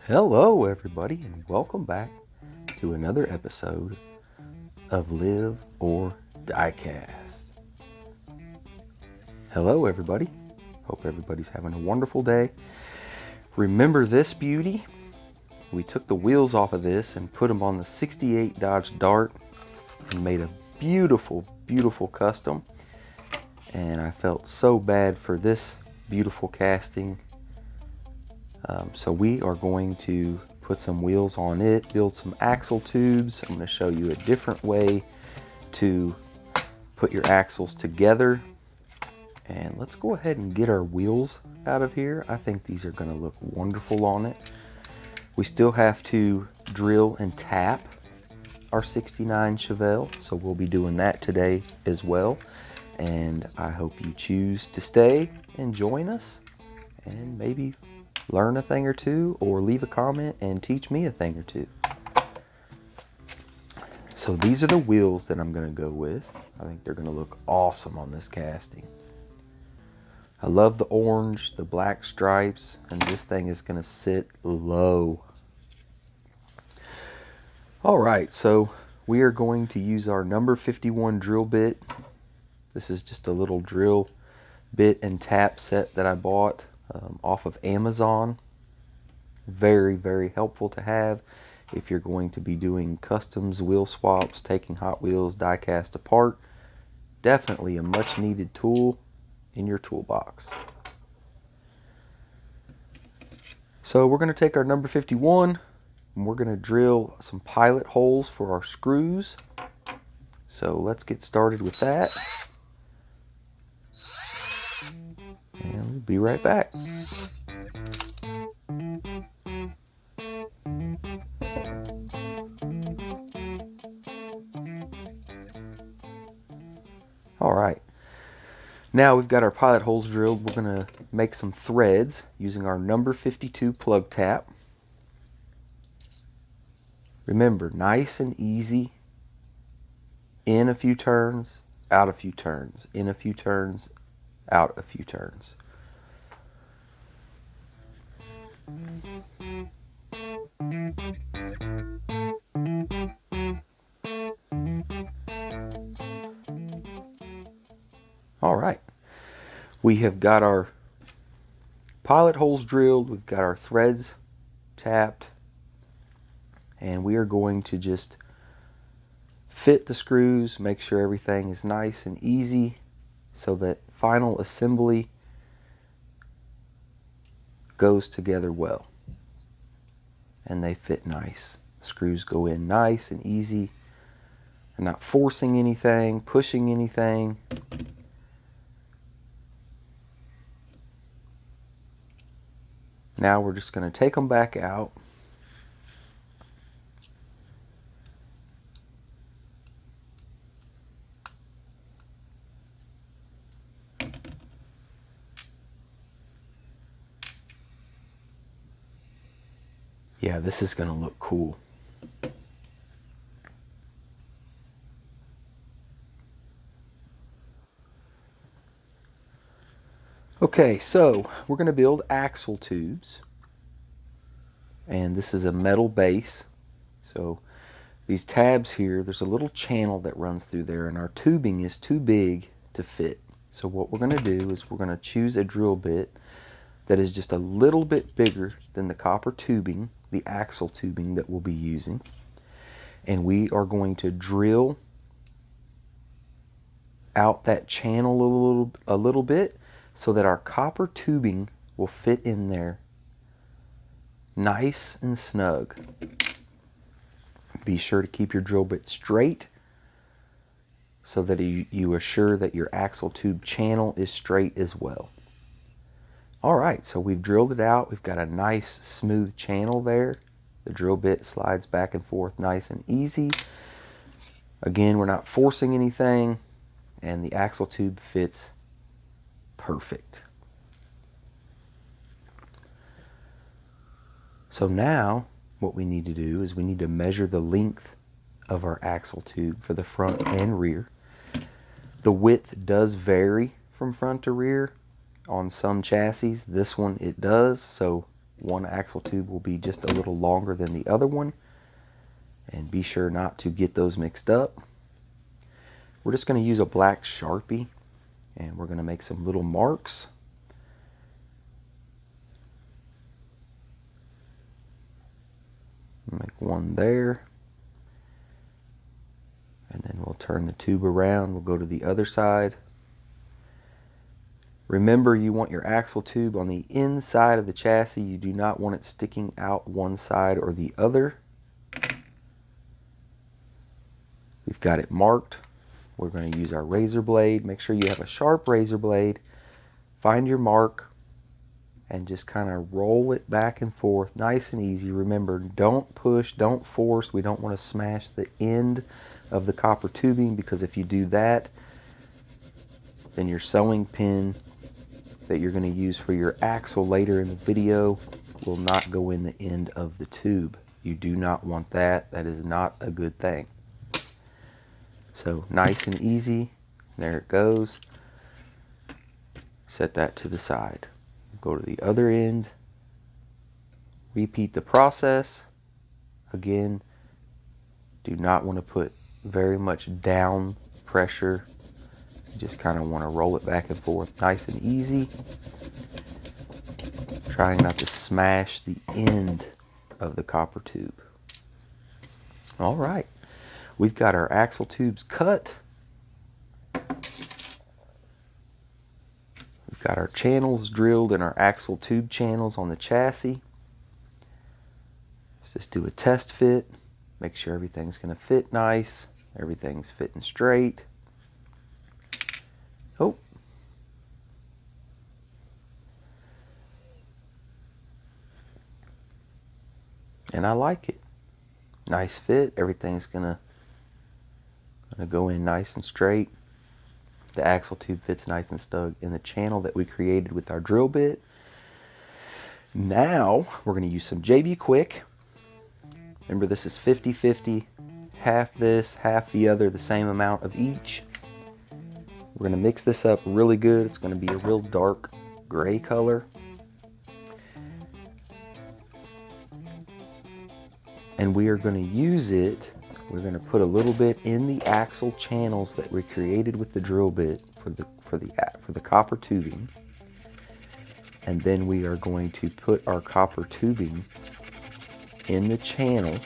Hello, everybody, and welcome back to another episode of Live or DIECAST. Hello, everybody. Hope everybody's having a wonderful day. Remember this beauty? We took the wheels off of this and put them on the 68 Dodge Dart and made a beautiful, beautiful custom. And I felt so bad for this beautiful casting. So we are going to put some wheels on it, build some axle tubes. I'm going to show you a different way to put your axles together. And let's go ahead and get our wheels out of here. I think these are going to look wonderful on it. We still have to drill and tap our 69 Chevelle, so we'll be doing that today as well. And I hope you choose to stay and join us and maybe learn a thing or two, or leave a comment and teach me a thing or two. So these are the wheels that I'm going to go with. I think they're going to look awesome on this casting. I love the orange, the black stripes, and this thing is going to sit low. Alright, so we are going to use our number 51 drill bit. This is just a little drill bit and tap set that I bought off of Amazon. Very, very helpful to have if you're going to be doing customs, wheel swaps, taking Hot Wheels die-cast apart. Definitely a much needed tool in your toolbox. So we're going to take our number 51 and we're going to drill some pilot holes for our screws. So let's get started with that. And we'll be right back. Alright, now we've got our pilot holes drilled. We're going to make some threads using our number 52 plug tap. Remember, nice and easy. In a few turns, out a few turns. In a few turns, out a few turns. All right, we have got our pilot holes drilled, we've got our threads tapped, and we are going to just fit the screws, make sure everything is nice and easy so that final assembly goes together well and they fit nice. Screws go in nice and easy. I'm not forcing anything, pushing anything. Now we're just going to take them back out. Yeah, this is going to look cool. Okay, so we're going to build axle tubes. And this is a metal base. So these tabs here, there's a little channel that runs through there, and our tubing is too big to fit. So what we're going to do is we're going to choose a drill bit that is just a little bit bigger than the copper tubing, the axle tubing that we'll be using. And we are going to drill out that channel a little bit so that our copper tubing will fit in there nice and snug. Be sure to keep your drill bit straight so that you assure that your axle tube channel is straight as well. Alright, so we've drilled it out. We've got a nice smooth channel there. The drill bit slides back and forth nice and easy. Again, we're not forcing anything, and the axle tube fits perfect. So now what we need to do is we need to measure the length of our axle tube for the front and rear. The width does vary from front to rear on some chassis. This one it does, so One axle tube will be just a little longer than the other one. And be sure not to get those mixed up. We're just going to use a black Sharpie and we're going to make some little marks. Make one there. And then we'll turn the tube around. We'll go to the other side. Remember, you want your axle tube on the inside of the chassis. You do not want it sticking out one side or the other. We've got it marked. We're going to use our razor blade. Make sure you have a sharp razor blade. Find your mark and just kind of roll it back and forth, nice and easy. Remember, don't push, don't force. We don't want to smash the end of the copper tubing, because if you do that, then your sewing pin that you're going to use for your axle later in the video will not go in the end of the tube. You do not want that. That is not a good thing. So nice and easy. There it goes. Set that to the side. Go to the other end. Repeat the process. Again, do not want to put very much down pressure. You just kind of want to roll it back and forth, nice and easy. Trying not to smash the end of the copper tube. All right, we've got our axle tubes cut. We've got our channels drilled in our axle tube channels on the chassis. Let's just do a test fit. Make sure everything's going to fit nice. Everything's fitting straight. Oh. And I like it. Nice fit. Everything's gonna go in nice and straight. The axle tube fits nice and snug in the channel that we created with our drill bit. Now we're going to use some JB Quick. Remember, this is 50-50. Half this, half the other, the same amount of each. We're going to mix this up really good. It's going to be a real dark gray color. And we are going to use it. We're going to put a little bit in the axle channels that we created with the drill bit for the copper tubing. And then we are going to put our copper tubing in the channel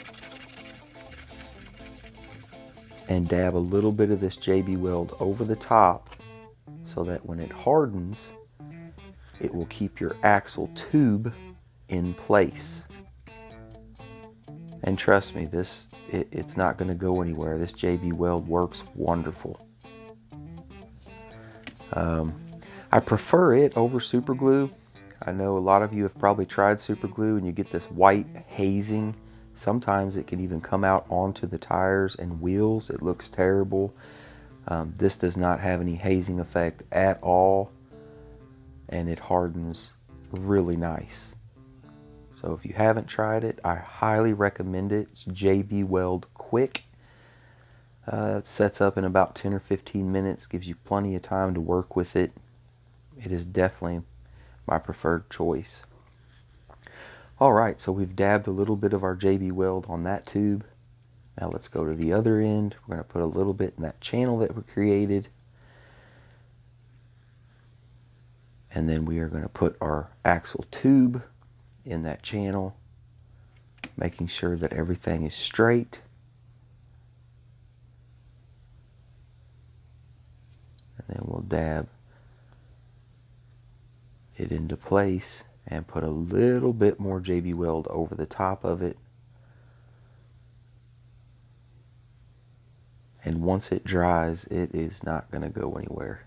and dab a little bit of this JB Weld over the top, so that when it hardens, it will keep your axle tube in place. And trust me, it's not going to go anywhere. This JB Weld works wonderful. I prefer it over super glue. I know a lot of you have probably tried super glue and you get this white hazing. Sometimes it can even come out onto the tires and wheels. It looks terrible. This does not have any hazing effect at all, and it hardens really nice. So if you haven't tried it, I highly recommend it. It's JB Weld Quick. It sets up in about 10 or 15 minutes, gives you plenty of time to work with it. It is definitely my preferred choice. Alright, so we've dabbed a little bit of our JB Weld on that tube. Now let's go to the other end. We're going to put a little bit in that channel that we created. And then we are going to put our axle tube in that channel, making sure that everything is straight. And then we'll dab it into place and put a little bit more JB Weld over the top of it. And once it dries, it is not going to go anywhere.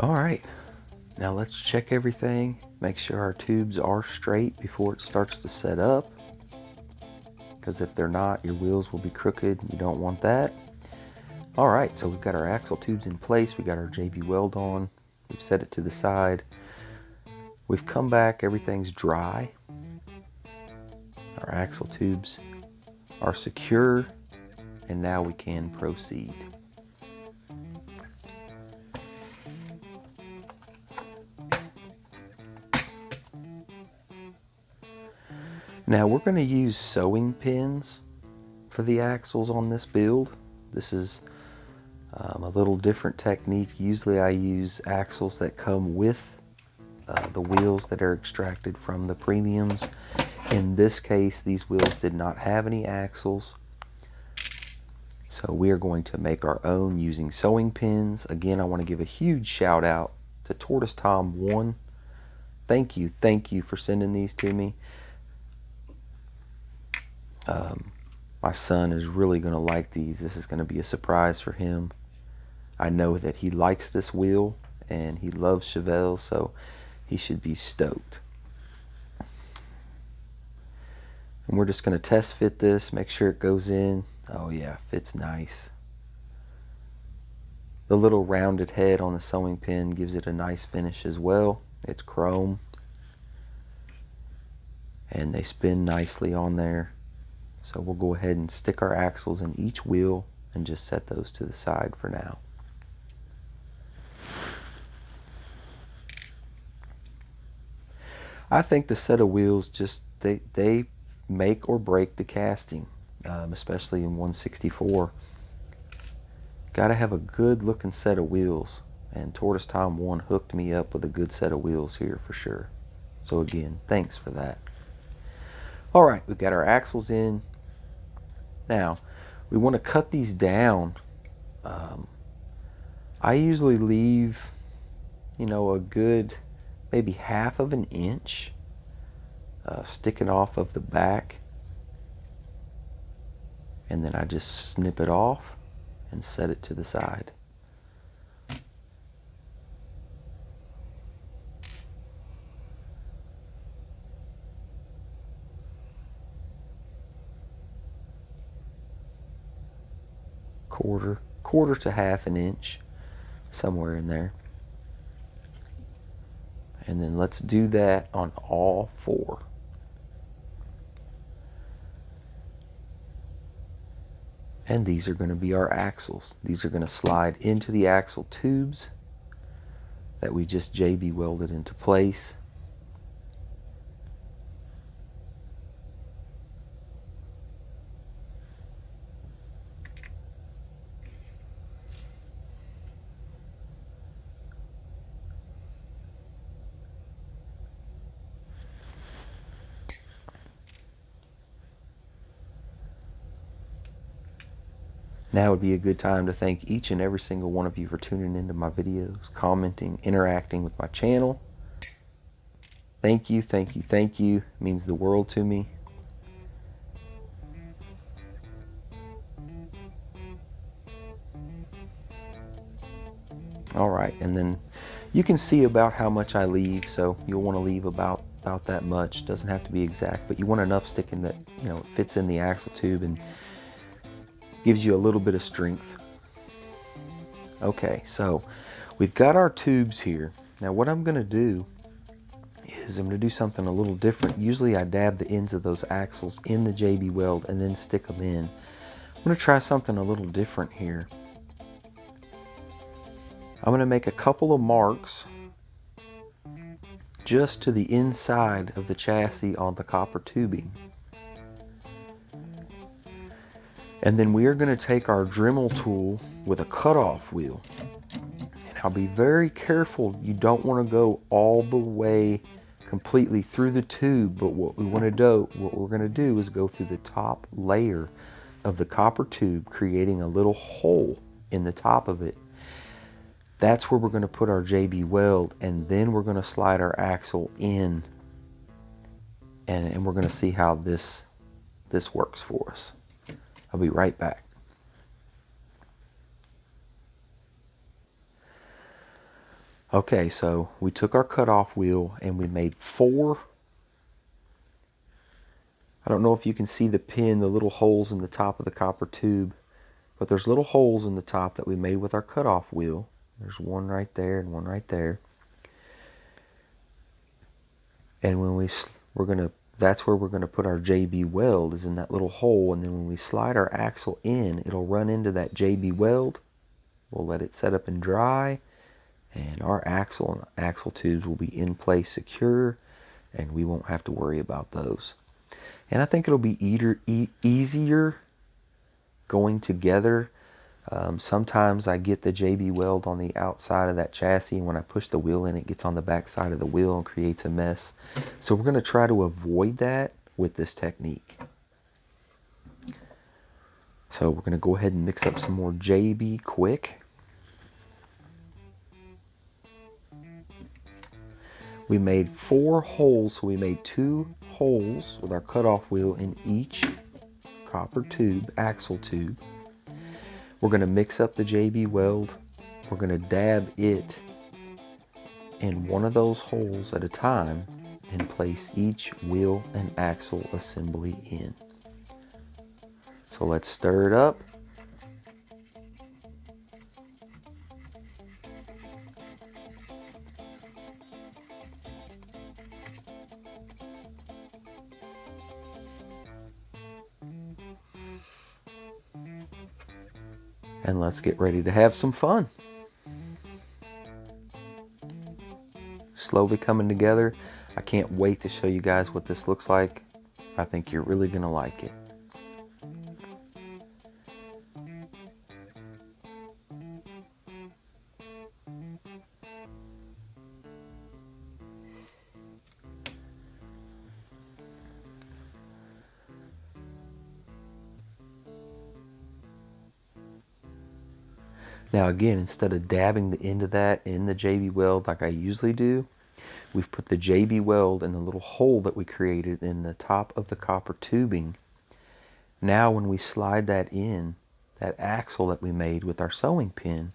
Alright, now let's check everything, make sure our tubes are straight before it starts to set up. because if they're not, your wheels will be crooked. You don't want that. All right, so we've got our axle tubes in place. We got our JB Weld on. We've set it to the side. We've come back, everything's dry. Our axle tubes are secure, and now we can proceed. Now we're going to use sewing pins for the axles on this build. This is a little different technique. Usually I use axles that come with the wheels that are extracted from the premiums. In this case, these wheels did not have any axles. So we are going to make our own using sewing pins. Again, I want to give a huge shout out to Tortoise Tom 1. Thank you for sending these to me. My son is really going to like these. This is going to be a surprise for him. I know that he likes this wheel and he loves Chevelle, so he should be stoked. And we're just going to test fit this, make sure it goes in. Oh yeah, fits nice. The little rounded head on the sewing pin gives it a nice finish as well. It's chrome. And they spin nicely on there. So we'll go ahead and stick our axles in each wheel and just set those to the side for now. I think the set of wheels just, they make or break the casting, especially in 164. Gotta have a good looking set of wheels, and Tortoise Tom 1 hooked me up with a good set of wheels here for sure. So again, thanks for that. Alright, we've got our axles in. Now, we want to cut these down. I usually leave, a good maybe ½ of an inch sticking off of the back, and then I just snip it off and set it to the side. Quarter to ½ an inch, somewhere in there. And then let's do that on all four. And these are going to be our axles. These are going to slide into the axle tubes that we just JB welded into place. Now would be a good time to thank each and every single one of you for tuning into my videos, commenting, interacting with my channel. Thank you, thank you, thank you. It means the world to me. Alright, and then you can see about how much I leave, so you'll want to leave about that much. Doesn't have to be exact, but you want enough sticking that it fits in the axle tube and gives you a little bit of strength. Okay, so we've got our tubes here. Now what I'm going to do is I'm going to do something a little different. Usually I dab the ends of those axles in the JB Weld and then stick them in. I'm going to try something a little different here. I'm going to make a couple of marks just to the inside of the chassis on the copper tubing. And then we are going to take our Dremel tool with a cutoff wheel. And I'll be very careful. You don't want to go all the way completely through the tube, but what we're going to do is go through the top layer of the copper tube, creating a little hole in the top of it. That's where we're going to put our JB Weld, and then we're going to slide our axle in, and we're going to see how this works for us. I'll be right back. Okay, so we took our cutoff wheel and we made 4 I don't know if you can see the pin, the little holes in the top of the copper tube, but there's little holes in the top that we made with our cutoff wheel. There's one right there and one right there. And when that's where we're gonna put our JB weld, is in that little hole. And then when we slide our axle in, it'll run into that JB weld. We'll let it set up and dry, and our axle and axle tubes will be in place secure, and we won't have to worry about those. And I think it'll be easier going together. Sometimes I get the JB weld on the outside of that chassis, and when I push the wheel in, it gets on the back side of the wheel and creates a mess. So we're going to try to avoid that with this technique. So we're going to go ahead and mix up some more JB quick. We made 4 holes, so we made 2 holes with our cutoff wheel in each copper tube, axle tube. We're going to mix up the JB weld. We're going to dab it in one of those holes at a time and place each wheel and axle assembly in. So let's stir it up. And let's get ready to have some fun. Slowly coming together. I can't wait to show you guys what this looks like. I think you're really going to like it. Now again, instead of dabbing the end of that in the JB weld like I usually do, we've put the JB weld in the little hole that we created in the top of the copper tubing. Now when we slide that in, that axle that we made with our sewing pin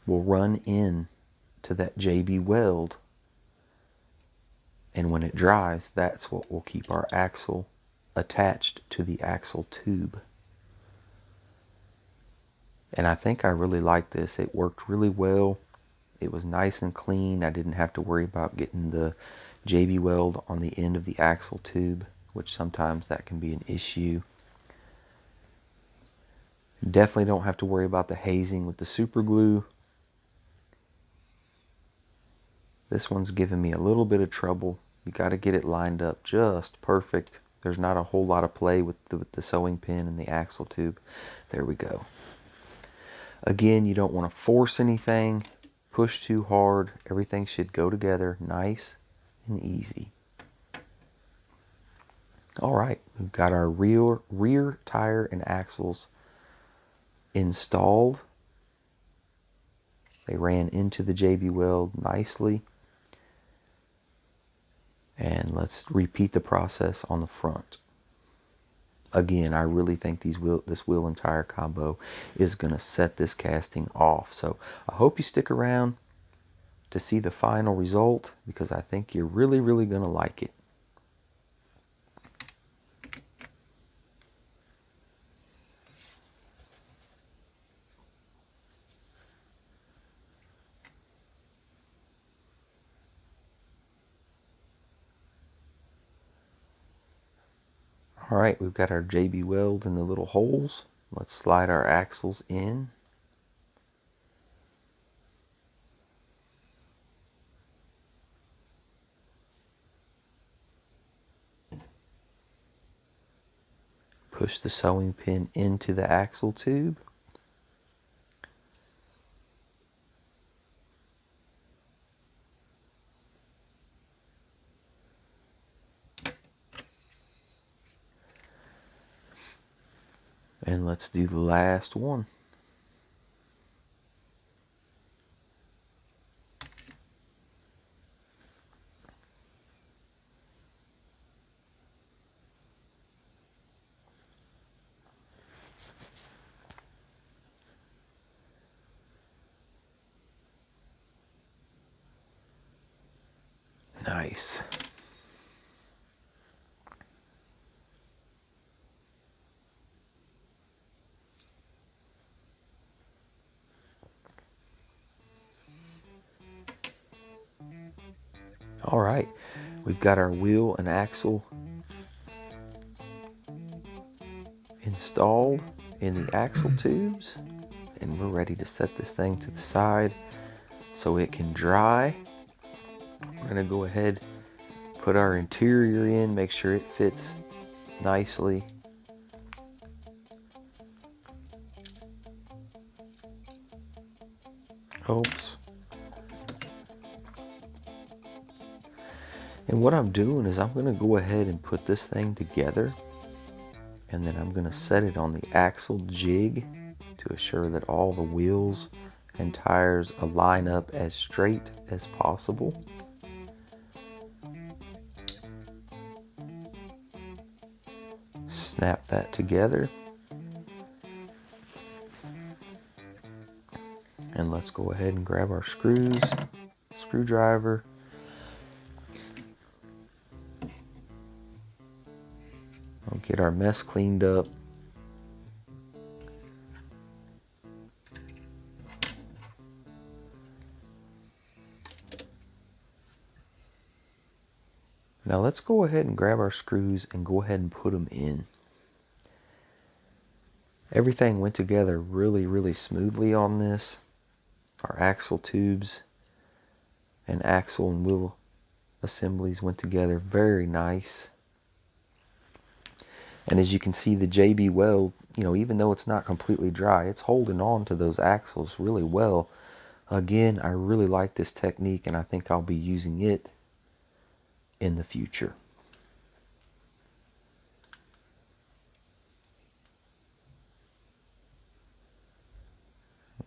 will run in to that JB weld. And when it dries, that's what will keep our axle attached to the axle tube. And I think I really like this. It worked really well. It was nice and clean. I didn't have to worry about getting the JB weld on the end of the axle tube, which sometimes that can be an issue. Definitely don't have to worry about the hazing with the super glue. This one's giving me a little bit of trouble. You got to get it lined up just perfect. There's not a whole lot of play with the sewing pin and the axle tube. There we go. Again, you don't want to force anything, push too hard. Everything should go together nice and easy. All right, we've got our rear tire and axles installed. They ran into the JB weld nicely. And let's repeat the process on the front. Again, I really think this wheel and tire combo is going to set this casting off. So I hope you stick around to see the final result, because I think you're really, really going to like it. All right, we've got our JB weld in the little holes. Let's slide our axles in. Push the sewing pin into the axle tube. And let's do the last one. Nice. All right, we've got our wheel and axle installed in the axle tubes, and we're ready to set this thing to the side so it can dry. We're gonna go ahead, put our interior in, make sure it fits nicely. Oops. And what I'm doing is I'm gonna go ahead and put this thing together, and then I'm gonna set it on the axle jig to assure that all the wheels and tires line up as straight as possible. Snap that together. And let's go ahead and grab our screws, screwdriver. We'll get our mess cleaned up. Now let's go ahead and grab our screws and go ahead and put them in. Everything went together really smoothly on this. Our axle tubes and axle and wheel assemblies went together very nice. And as you can see, the JB weld, even though it's not completely dry, it's holding on to those axles really well. Again, I really like this technique, and I think I'll be using it in the future.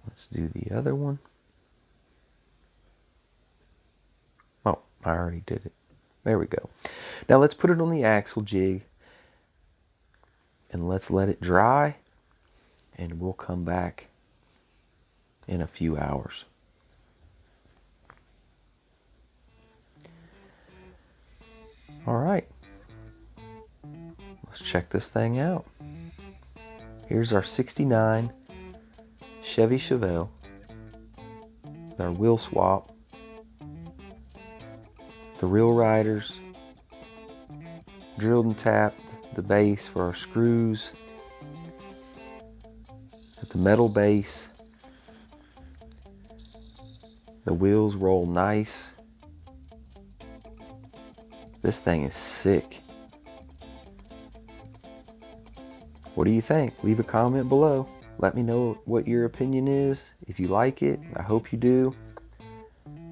Let's do the other one. Oh, I already did it. There we go. Now let's put it on the axle jig and let's let it dry, and we'll come back in a few hours. All right, let's check this thing out. Here's our 69 Chevy Chevelle with our wheel swap, the reel riders, drilled and tapped the base for our screws, at the metal base. The wheels roll nice. This thing is sick. What do you think? Leave a comment below. Let me know what your opinion is. If you like it, I hope you do.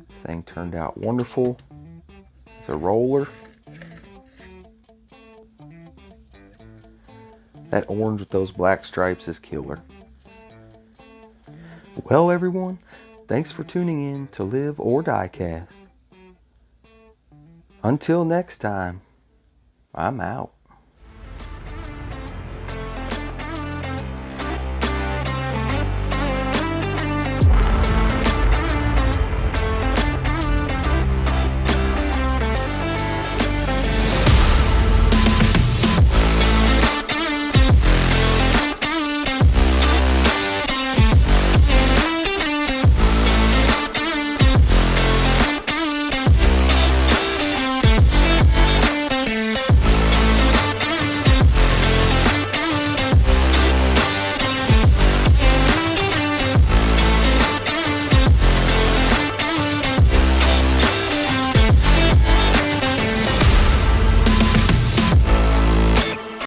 This thing turned out wonderful. It's a roller. That orange with those black stripes is killer. Well, everyone, thanks for tuning in to Live or DIECAST. Until next time, I'm out.